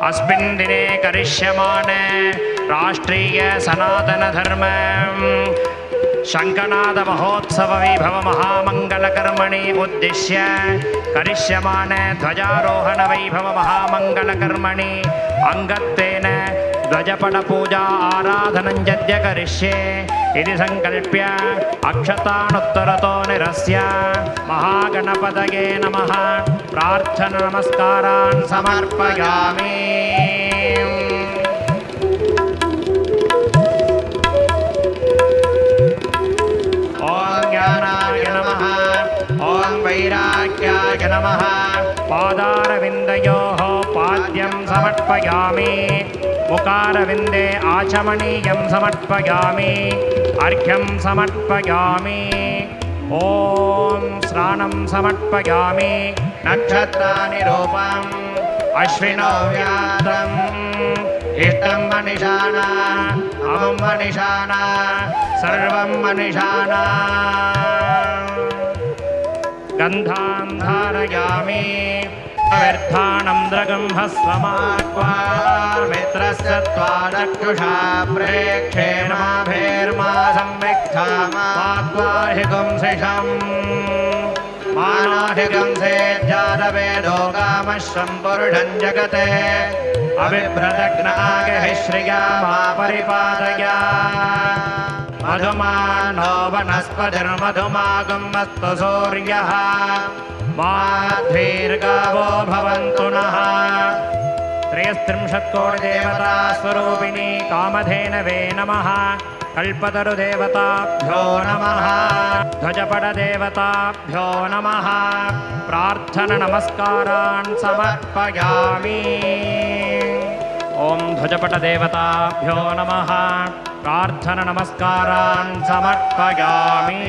अस्मिन् दिने करिष्यमाणे राष्ट्रीय सनातन धर्म शङ्खनाद महोत्सव वैभव महामङ्गलकर्मणि उद्दिश्य करिष्यमाणे ध्वजारोहण वैभव महामङ्गलकर्मणि अङ्गत्वेन ध्वजपटपूजा आराधनं यद्य करिष्ये इति संकल्प्य अक्षतानुत्तरतो निरस्य महागणपतये नमः प्रार्थना नमस्कारान् समर्पयामि। वैराग्याय नमः पादारविन्दयोः पाद्यं समर्पयामि मुखारविन्दे आचमनीयं समर्पयामि अर्घ्यं समर्पयामि ॐ स्नानं समर्पयामि नक्षत्रानिरूपम् अश्विनौ व्यात्रम् इष्टं मनिषाणा अमुं मनिषाणा सर्वं मनिषाणा गन्धां धारयामि व्यर्थानं द्रगंहस्वमाक्वार्मित्रस्य त्वादक्षुषा प्रेक्षेणाभेर्मा संविक्थामाक्वाहिगुंसिषम् मानाहिगंसेज्जातवेदो कामश्वं पुरुषं जगते अभिभ्रदग्नागः श्रिया मा परिपादया मधुमानो वनस्पतिर्मधुमागमस्तु सूर्यः माध्वीर्गावो भवन्तु नः। 33 कोटि देवता स्वरूपिणी कामधेनवे नमः। कल्पतरुदेवताभ्यो नमः। ध्वजपटदेवताभ्यो नमः। प्रार्थना नमस्कारान् समर्पयामि। ओम ध्वजपटदेवताभ्यो नमः। प्रार्थना नमस्कारान् समर्पयामि।